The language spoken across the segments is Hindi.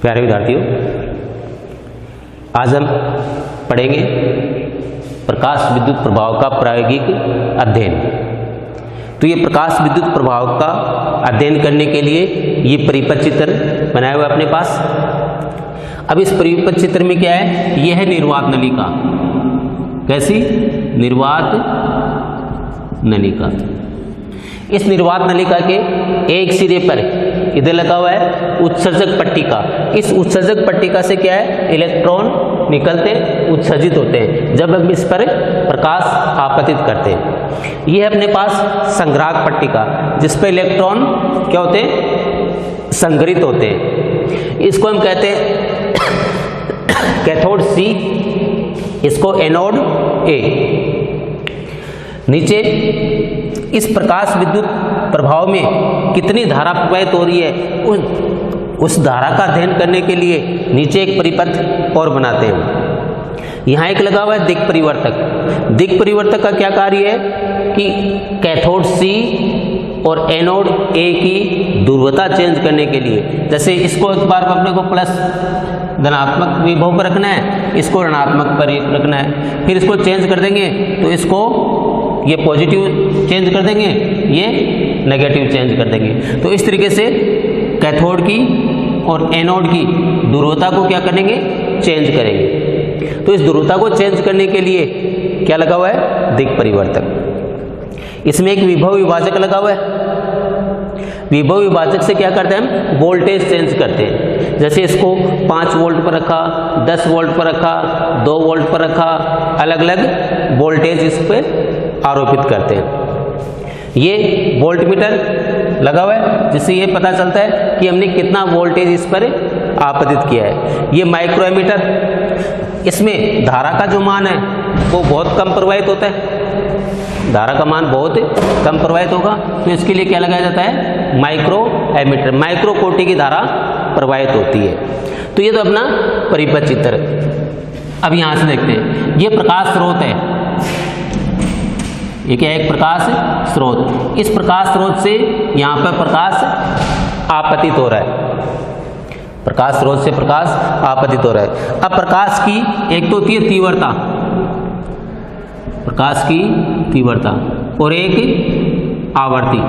प्यारे विद्यार्थियों, आज हम पढ़ेंगे प्रकाश विद्युत प्रभाव का प्रायोगिक अध्ययन। तो ये प्रकाश विद्युत प्रभाव का अध्ययन करने के लिए ये परिपथ चित्र बनाया हुआ है अपने पास। अब इस परिपथ चित्र में क्या है, ये है निर्वात नलिका। कैसी? निर्वात नलिका। इस निर्वात नलिका के एक सिरे पर इधर लगा हुआ है उत्सर्जक पट्टिका। इस उत्सर्जक पट्टिका से क्या है, इलेक्ट्रॉन निकलते उत्सर्जित होते हैं जब हम इस पर प्रकाश आपतित करते हैं। यह है अपने पास संग्राहक पट्टिका, जिस पर इलेक्ट्रॉन क्या होते हैं, संग्रहित होते हैं। इसको हम कहते हैं कैथोड सी, इसको एनोड ए। नीचे इस प्रकाश विद्युत प्रभाव में कितनी धारा प्रवाहित हो रही है, उस धारा का अध्ययन करने के लिए नीचे एक परिपथ और बनाते हैं। यहाँ एक लगा हुआ है दिक् परिवर्तक। दिक् परिवर्तक का क्या कार्य है कि कैथोड सी और एनोड ए की ध्रुवता चेंज करने के लिए, जैसे इसको एक बार अपने को प्लस धनात्मक विभव पर रखना है, इसको ऋणात्मक पर रखना है, फिर इसको चेंज कर देंगे तो इसको ये पॉजिटिव चेंज कर देंगे, ये नेगेटिव चेंज कर देंगे। तो इस तरीके से कैथोड की और एनोड की ध्रुवता को क्या करेंगे, चेंज करेंगे। तो इस ध्रुवता को चेंज करने के लिए क्या लगा हुआ है, दिक् परिवर्तक। इसमें एक विभव विभाजक लगा हुआ है। विभव विभाजक से क्या करते हैं, हम वोल्टेज चेंज करते हैं। जैसे इसको 5 वोल्ट पर रखा, 10 वोल्ट पर रखा, 2 वोल्ट पर रखा, अलग अलग वोल्टेज इस पर आरोपित करते हैं। ये वोल्ट मीटर लगा हुआ है, जिससे ये पता चलता है कि हमने कितना वोल्टेज इस पर आपतित किया है। ये माइक्रो एमीटर, इसमें धारा का जो मान है वो बहुत कम प्रवाहित होता है। धारा का मान बहुत कम प्रवाहित होगा, तो इसके लिए क्या लगाया जाता है, माइक्रो एमीटर। माइक्रो कोटि की धारा प्रवाहित होती है। तो ये तो अपना परिपथ चित्र। अब यहां से देखते हैं, ये प्रकाश स्रोत है। ये क्या है, एक प्रकाश स्रोत। इस प्रकाश स्रोत से यहां पर प्रकाश आपतित हो रहा है। प्रकाश स्रोत से प्रकाश आपतित हो रहा है। अब प्रकाश की एक तो होती है तीव्रता, प्रकाश की तीव्रता, और एक आवर्ती।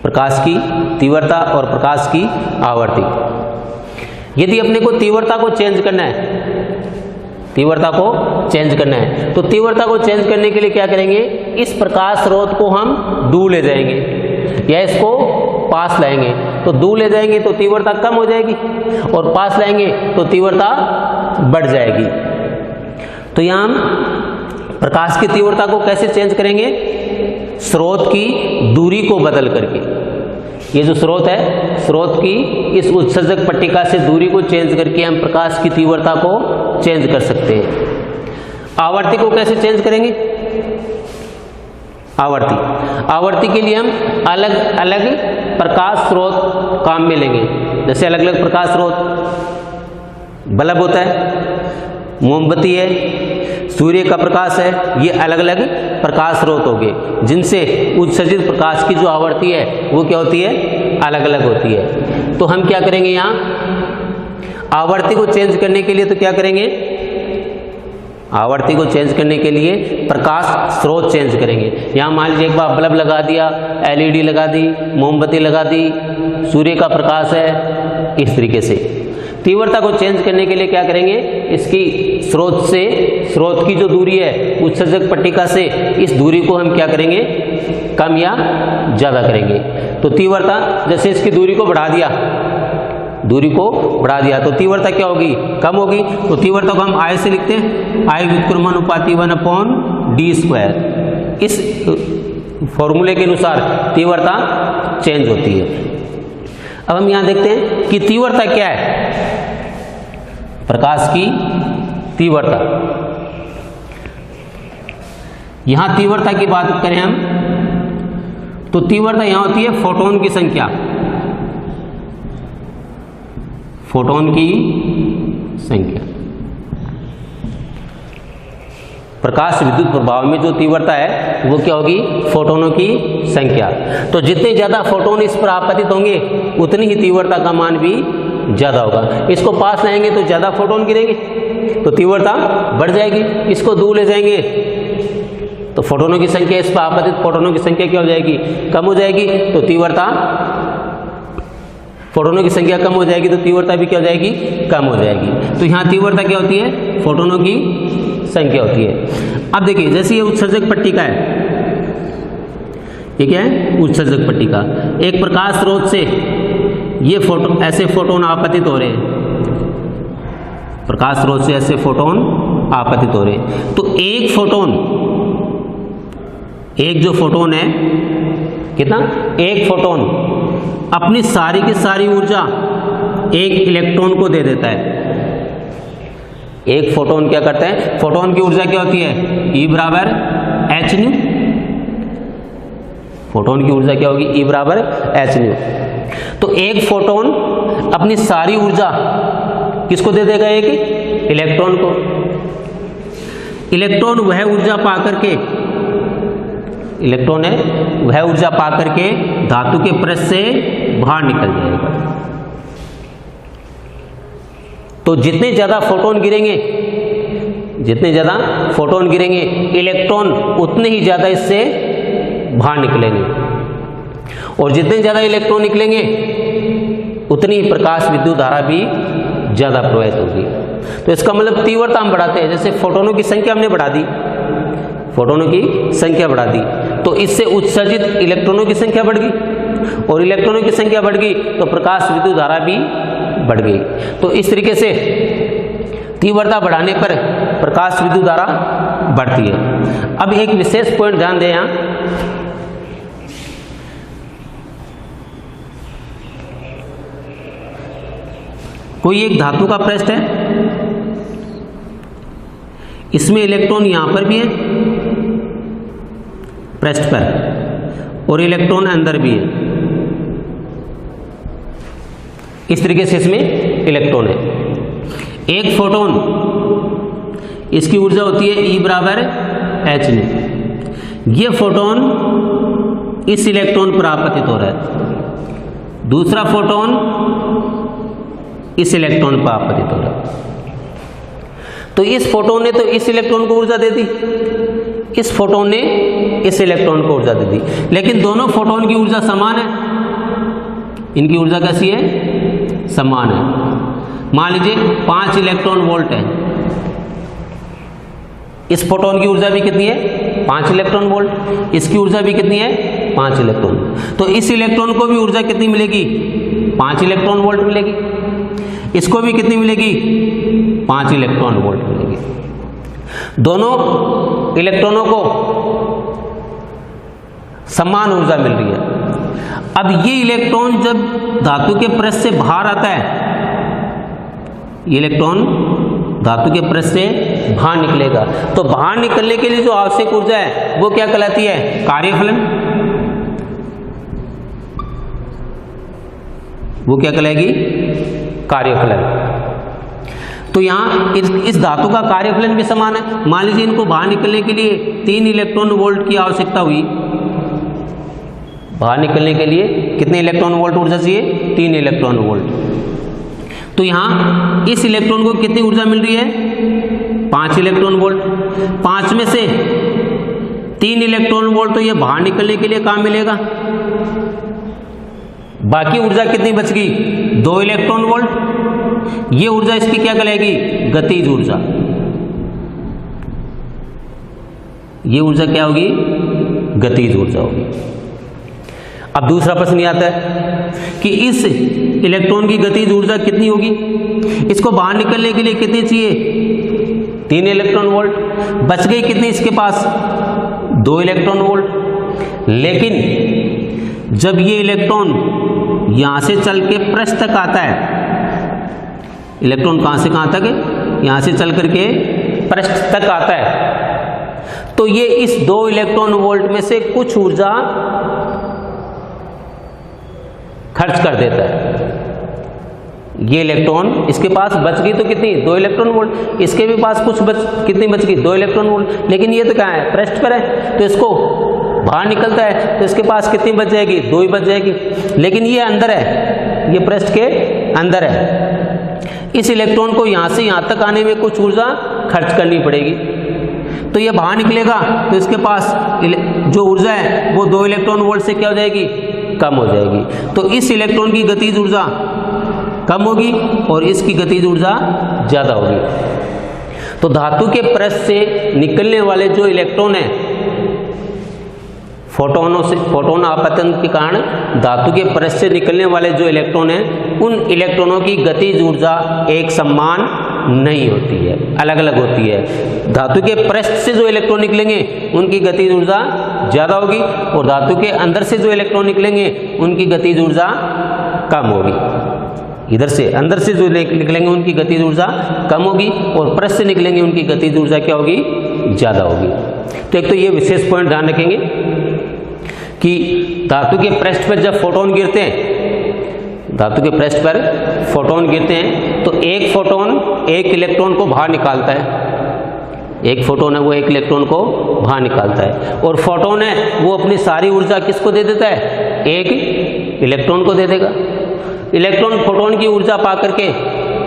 प्रकाश की तीव्रता और प्रकाश की आवर्ती। यदि अपने को तीव्रता को चेंज करना है, तीव्रता को चेंज करना है, तो तीव्रता को चेंज करने के लिए क्या करेंगे, इस प्रकाश स्रोत को हम दूर ले जाएंगे या इसको पास लाएंगे। तो दूर ले जाएंगे तो तीव्रता कम हो जाएगी, और पास लाएंगे तो तीव्रता बढ़ जाएगी। तो यहाँ हम प्रकाश की तीव्रता को कैसे चेंज करेंगे, स्रोत की दूरी को बदल करके। ये जो स्रोत है, स्रोत की इस उत्सर्जक पट्टिका से दूरी को चेंज करके हम प्रकाश की तीव्रता को चेंज कर सकते हैं। आवर्ती को कैसे चेंज करेंगे, आवर्ती के लिए हम अलग अलग प्रकाश स्रोत काम में लेंगे। जैसे अलग अलग प्रकाश स्रोत, बल्ब होता है, मोमबत्ती है, सूर्य का प्रकाश है, ये अलग अलग प्रकाश स्रोत हो गए, जिनसे उत्सर्जित प्रकाश की जो आवृत्ति है वो क्या होती है, अलग अलग होती है। तो हम क्या करेंगे, यहाँ आवृत्ति को चेंज करने के लिए तो क्या करेंगे, आवृत्ति को चेंज करने के लिए प्रकाश स्रोत चेंज करेंगे। यहाँ मान लीजिए एक बार बल्ब लगा दिया, एलईडी लगा दी, मोमबत्ती लगा दी, सूर्य का प्रकाश है, इस तरीके से। तीव्रता को चेंज करने के लिए क्या करेंगे, इसकी स्रोत की जो दूरी है उत्सर्जक पट्टिका से, इस दूरी को हम क्या करेंगे, कम या ज़्यादा करेंगे। तो तीव्रता, जैसे इसकी दूरी को बढ़ा दिया, तो तीव्रता क्या होगी, कम होगी। तो तीव्रता को हम I से लिखते हैं, I व्युत्क्रमानुपाती 1/d²। इस फॉर्मूले के अनुसार तीव्रता चेंज होती है। अब हम यहां देखते हैं कि तीव्रता क्या है, प्रकाश की तीव्रता। यहां तीव्रता की बात करें हम, तो तीव्रता यहां होती है फोटोन की संख्या, फोटोन की संख्या। प्रकाश विद्युत प्रभाव में जो तीव्रता है वो क्या होगी, फोटोनों की संख्या। तो जितने ज़्यादा फोटोन इस पर आपतित होंगे उतनी ही तीव्रता का मान भी ज़्यादा होगा। इसको पास लाएंगे तो ज़्यादा फोटोन गिरेंगे तो तीव्रता बढ़ जाएगी, इसको दूर ले जाएंगे तो फोटोनों की संख्या, इस पर आपतित फोटोनों की संख्या क्या हो जाएगी, कम हो जाएगी, तो तीव्रता, फोटोनों की संख्या कम हो जाएगी तो तीव्रता भी क्या हो जाएगी, कम हो जाएगी। तो यहाँ तीव्रता क्या होती है, फोटोनों की संख्या होती है। अब देखिए जैसे ये उत्सर्जक पट्टिका है, ये क्या है, उत्सर्जक पट्टिका। एक प्रकाश स्रोत से ये फोटो, ऐसे फोटोन आपतित हो रहे हैं, प्रकाश स्रोत से ऐसे फोटोन आपतित हो रहे हैं। तो एक फोटोन, एक जो फोटोन है कितना, एक फोटोन अपनी सारी की सारी ऊर्जा एक इलेक्ट्रॉन को दे देता है। एक फोटोन क्या करता है, फोटोन की ऊर्जा क्या होती है, E बराबर h न्यू। फोटोन की ऊर्जा क्या होगी, E बराबर h न्यू। तो एक फोटोन अपनी सारी ऊर्जा किसको दे देगा, एक इलेक्ट्रॉन को। इलेक्ट्रॉन वह ऊर्जा पा करके, इलेक्ट्रॉन है वह ऊर्जा पा करके धातु के पृष्ठ से बाहर निकल जाएगा। तो जितने ज़्यादा फोटोन गिरेंगे, जितने ज़्यादा फोटोन गिरेंगे, इलेक्ट्रॉन उतने ही ज़्यादा इससे बाहर निकलेंगे, और जितने ज़्यादा इलेक्ट्रॉन निकलेंगे उतनी ही प्रकाश विद्युत धारा भी ज़्यादा प्रवाहित होगी। तो इसका मतलब तीव्रता हम बढ़ाते हैं, जैसे फोटोनों की संख्या हमने बढ़ा दी, फोटोनों की संख्या बढ़ा दी, तो इससे उत्सर्जित इलेक्ट्रॉनों की संख्या बढ़ गई, और इलेक्ट्रॉनों की संख्या बढ़ गई तो प्रकाश विद्युत धारा भी बढ़ गई। तो इस तरीके से तीव्रता बढ़ाने पर प्रकाश विद्युत धारा बढ़ती है। अब एक विशेष पॉइंट ध्यान दें, यहाँ कोई एक धातु का पृष्ठ है, इसमें इलेक्ट्रॉन यहां पर भी है पृष्ठ पर, और इलेक्ट्रॉन अंदर भी है, इस तरीके से इसमें इलेक्ट्रॉन है। एक फोटोन, इसकी ऊर्जा होती है E बराबर h न्यू। ये फोटोन इस इलेक्ट्रॉन पर आपतित हो रहा है, दूसरा फोटोन इस इलेक्ट्रॉन पर आपतित हो रहा है। तो इस फोटोन ने तो इस इलेक्ट्रॉन को ऊर्जा दे दी, इस फोटोन ने इस इलेक्ट्रॉन को ऊर्जा दे दी, लेकिन दोनों फोटोन की ऊर्जा समान है, इनकी ऊर्जा कैसी है, समान है। मान लीजिए 5 इलेक्ट्रॉन वोल्ट है, इस फोटोन की ऊर्जा भी कितनी है, 5 इलेक्ट्रॉन वोल्ट, इसकी ऊर्जा भी कितनी है, 5 इलेक्ट्रॉन। तो इस इलेक्ट्रॉन को भी ऊर्जा कितनी मिलेगी, 5 इलेक्ट्रॉन वोल्ट मिलेगी, इसको भी कितनी मिलेगी, 5 इलेक्ट्रॉन वोल्ट मिलेगी। दोनों इलेक्ट्रॉनों को समान ऊर्जा मिल रही है। अब ये इलेक्ट्रॉन जब धातु के पृष्ठ से बाहर आता है, ये इलेक्ट्रॉन धातु के पृष्ठ से बाहर निकलेगा, तो बाहर निकलने के लिए जो आवश्यक ऊर्जा है वो क्या कहलाती है, कार्यफलन। वो क्या कहलाएगी, कार्यफलन। तो यहाँ इस धातु का कार्यफलन भी समान है। मान लीजिए इनको बाहर निकलने के लिए 3 इलेक्ट्रॉन वोल्ट की आवश्यकता हुई, बाहर निकलने के लिए कितने इलेक्ट्रॉन वोल्ट ऊर्जा चाहिए, 3 इलेक्ट्रॉन वोल्ट। तो यहाँ इस इलेक्ट्रॉन को कितनी ऊर्जा मिल रही है, 5 इलेक्ट्रॉन वोल्ट। 5 में से 3 इलेक्ट्रॉन वोल्ट तो ये बाहर निकलने के लिए काम मिलेगा, बाकी ऊर्जा कितनी बच गई, 2 इलेक्ट्रॉन वोल्ट। ये ऊर्जा इसकी क्या कहलाएगी, गतिज ऊर्जा। ये ऊर्जा क्या होगी, गतिज ऊर्जा होगी। अब दूसरा प्रश्न आता है कि इस इलेक्ट्रॉन की गतिज ऊर्जा कितनी होगी, इसको बाहर निकलने के लिए कितनी चाहिए, 3 इलेक्ट्रॉन वोल्ट। बच गई कितनी इसके पास, 2 इलेक्ट्रॉन वोल्ट। लेकिन जब ये इलेक्ट्रॉन यहां से चल के पृष्ठ तक आता है, इलेक्ट्रॉन कहां से कहां तक है, यहां से चल करके पृष्ठ तक आता है, तो ये इस 2 इलेक्ट्रॉन वोल्ट में से कुछ ऊर्जा खर्च कर देता है। ये इलेक्ट्रॉन इसके पास बच गई तो कितनी, 2 इलेक्ट्रॉन वोल्ट। इसके भी पास कुछ कितनी बच गई, 2 इलेक्ट्रॉन वोल्ट। लेकिन ये तो क्या है, पृष्ठ पर है, तो इसको बाहर निकलता है तो इसके पास कितनी बच जाएगी, 2 ही बच जाएगी। लेकिन ये अंदर है, ये पृष्ठ के अंदर है, इस इलेक्ट्रॉन को यहाँ से यहाँ तक आने में कुछ ऊर्जा खर्च करनी पड़ेगी। तो ये बाहर निकलेगा तो इसके पास जो ऊर्जा है वो 2 इलेक्ट्रॉन वोल्ट से क्या हो जाएगी, कम हो जाएगी। तो इस इलेक्ट्रॉन की गतिज ऊर्जा कम होगी और इसकी गतिज ऊर्जा ज़्यादा होगी। तो धातु के पृष्ठ से निकलने वाले जो इलेक्ट्रॉन हैं, फोटोनों से, फोटोन आपतन के कारण धातु के पृष्ठ से निकलने वाले जो इलेक्ट्रॉन हैं, उन इलेक्ट्रॉनों की गतिज ऊर्जा एक समान नहीं होती है, अलग अलग होती है। धातु के पृष्ठ से जो इलेक्ट्रॉन निकलेंगे उनकी गतिज ऊर्जा ज़्यादा होगी और धातु के अंदर से जो इलेक्ट्रॉन निकलेंगे उनकी गतिज ऊर्जा कम होगी। इधर से अंदर से जो निकलेंगे उनकी गतिज ऊर्जा कम होगी और पृष्ठ से निकलेंगे उनकी गतिज ऊर्जा क्या होगी, ज़्यादा होगी। तो एक तो ये विशेष पॉइंट ध्यान रखेंगे कि धातु के पृष्ठ पर जब फोटोन गिरते हैं, धातु के पृष्ठ पर फोटोन गिरते हैं तो एक फोटोन एक इलेक्ट्रॉन को बाहर निकालता है, एक फोटोन है वो एक इलेक्ट्रॉन को बाहर निकालता है, और फोटोन है वो अपनी सारी ऊर्जा किसको दे देता है, एक इलेक्ट्रॉन को दे देगा। इलेक्ट्रॉन फोटोन की ऊर्जा पा करके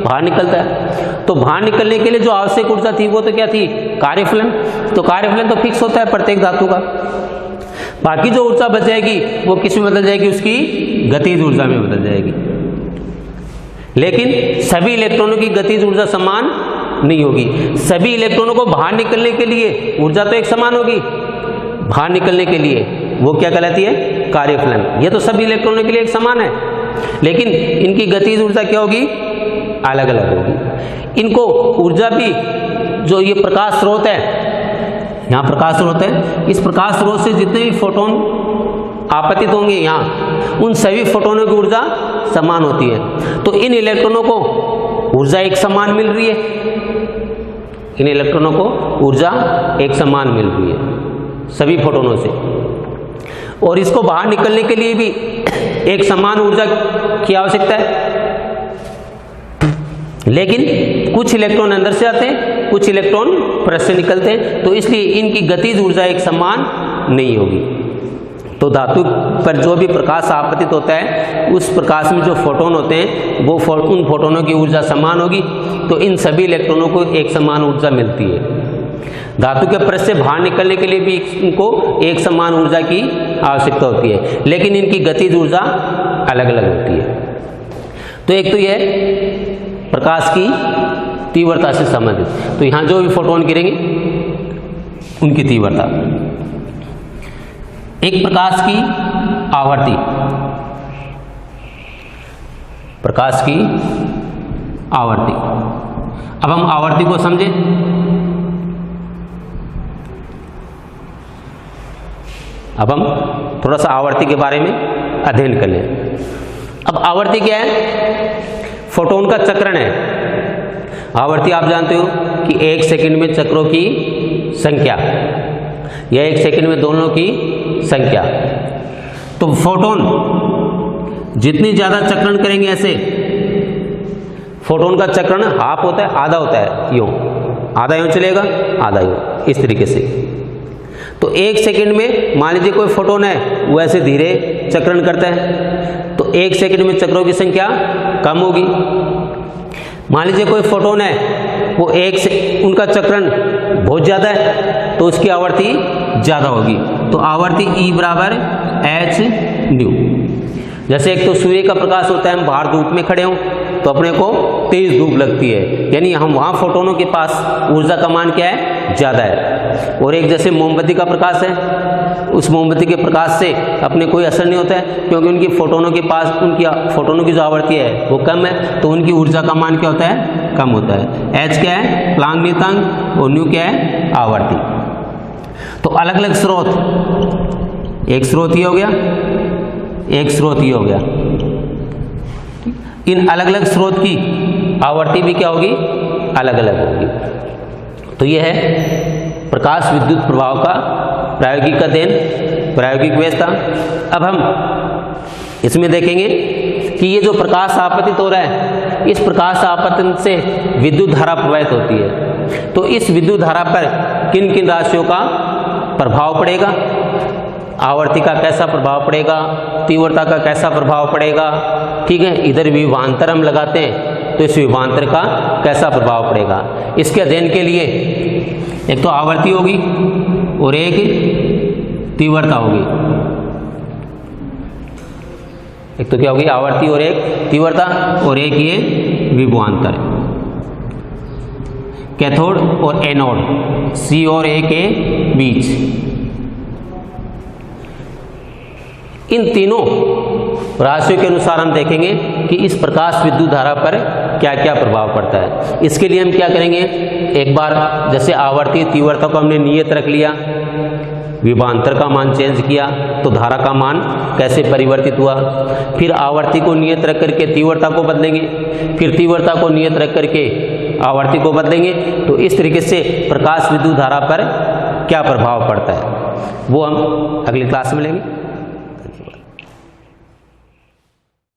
बाहर निकलता है। तो बाहर निकलने के लिए जो आवश्यक ऊर्जा थी वो तो क्या थी, कार्यफलन। तो कार्यफलन तो फिक्स होता है प्रत्येक धातु का। बाकी जो ऊर्जा बच जाएगी वो किस में बदल जाएगी, उसकी गतिज ऊर्जा में बदल जाएगी। लेकिन सभी इलेक्ट्रॉनों की गतिज ऊर्जा समान नहीं होगी। सभी इलेक्ट्रॉनों को बाहर निकलने के लिए ऊर्जा तो एक समान होगी, बाहर निकलने के लिए वो क्या कहलाती है, कार्यफलन। ये तो सभी इलेक्ट्रॉनों के लिए एक समान है, लेकिन इनकी गतिज ऊर्जा क्या होगी, अलग अलग होगी। इनको ऊर्जा भी, जो ये प्रकाश स्रोत है, यहाँ प्रकाश स्रोत है, इस प्रकाश स्रोत से जितने भी फोटोन आपतित होंगे यहाँ, उन सभी फोटोनों की ऊर्जा समान होती है। तो इन इलेक्ट्रॉनों को ऊर्जा एक समान मिल रही है, इन इलेक्ट्रॉनों को ऊर्जा एक समान मिल रही है सभी फोटोनों से, और इसको बाहर निकलने के लिए भी एक समान ऊर्जा की आवश्यकता है। लेकिन कुछ इलेक्ट्रॉन अंदर से आते हैं, कुछ इलेक्ट्रॉन पृष्ठ से निकलते हैं, तो इसलिए इनकी गतिज ऊर्जा एक समान नहीं होगी। तो धातु पर जो भी प्रकाश आपतित होता है, उस प्रकाश में जो फोटोन होते हैं वो उन फोटोनों की ऊर्जा समान होगी। तो इन सभी इलेक्ट्रॉनों को एक समान ऊर्जा मिलती है। धातु के पृष्ठ से बाहर निकलने के लिए भी इनको एक समान ऊर्जा की आवश्यकता होती है, लेकिन इनकी गतिज ऊर्जा अलग अलग होती है। तो एक तो यह प्रकाश की तीव्रता से संबंधित, तो यहाँ जो भी फोटोन गिरेंगे उनकी तीव्रता। एक प्रकाश की आवर्ती, प्रकाश की आवर्ती। अब हम आवर्ती को समझें। अब हम थोड़ा सा आवर्ती के बारे में अध्ययन कर लें। अब आवर्ती क्या है, फोटोन का चक्रण है। आवर्ती आप जानते हो कि 1 सेकंड में चक्रों की संख्या या 1 सेकंड में दोलनों की संख्या। तो फोटोन जितनी ज़्यादा चक्रण करेंगे, ऐसे फोटोन का चक्रण हाफ होता है, आधा होता है, यूँ आधा यूँ चलेगा, आधा यूँ, इस तरीके से। तो 1 सेकंड में मान लीजिए कोई फोटोन है वो ऐसे धीरे चक्रण करता है, तो 1 सेकंड में चक्रों की संख्या कम होगी। मान लीजिए कोई फोटोन है वो उनका चक्रण बहुत ज़्यादा है, तो उसकी आवर्ती ज़्यादा होगी। तो आवर्ती E बराबर h न्यू। जैसे एक तो सूर्य का प्रकाश होता है, हम बाहर धूप में खड़े हों तो अपने को तेज धूप लगती है, यानी हम वहाँ फोटोनों के पास ऊर्जा का मान क्या है, ज़्यादा है। और एक जैसे मोमबत्ती का प्रकाश है, उस मोमबत्ती के प्रकाश से अपने कोई असर नहीं होता है, क्योंकि उनकी फोटोनों के पास, उनकी फोटोनों की जो आवृत्ति है वो कम है, तो उनकी ऊर्जा का मान क्या होता है, कम होता है। एच क्या है, प्लांक नियतांक, और न्यू क्या है, आवर्ती। तो अलग अलग स्रोत, एक स्रोत ये हो गया, एक स्रोत ये हो गया। इन अलग अलग स्रोत की आवर्ती भी क्या होगी, अलग अलग होगी। तो यह है प्रकाश विद्युत प्रभाव का प्रायोगिक अध्ययन, प्रायोगिक व्यवस्था। अब हम इसमें देखेंगे कि ये जो प्रकाश आपतित हो रहा है, इस प्रकाश आपतन से विद्युत धारा प्रवाहित होती है। तो इस विद्युत धारा पर किन किन राशियों का प्रभाव पड़ेगा, आवर्ती का कैसा प्रभाव पड़ेगा, तीव्रता का कैसा प्रभाव पड़ेगा, ठीक है। इधर विभवांतर हम लगाते हैं तो इस विभवांतर का कैसा प्रभाव पड़ेगा। इसके अध्ययन के लिए एक तो आवर्ती होगी और एक तीव्रता होगी। एक तो क्या होगी, आवर्ती और एक तीव्रता, और एक ये विभवांतर। कैथोड और एनोड, C और A के बीच, इन तीनों राशियों के अनुसार हम देखेंगे कि इस प्रकाश विद्युत धारा पर क्या क्या प्रभाव पड़ता है। इसके लिए हम क्या करेंगे, एक बार जैसे आवर्ती तीव्रता को हमने नियत रख लिया, विभवांतर का मान चेंज किया तो धारा का मान कैसे परिवर्तित हुआ। फिर आवर्ती को नियत रख करके तीव्रता को बदलेंगे, फिर तीव्रता को नियत रख करके आवर्ती को बदलेंगे। तो इस तरीके से प्रकाश विद्युत धारा पर क्या प्रभाव पड़ता है वो हम अगली क्लास में लेंगे।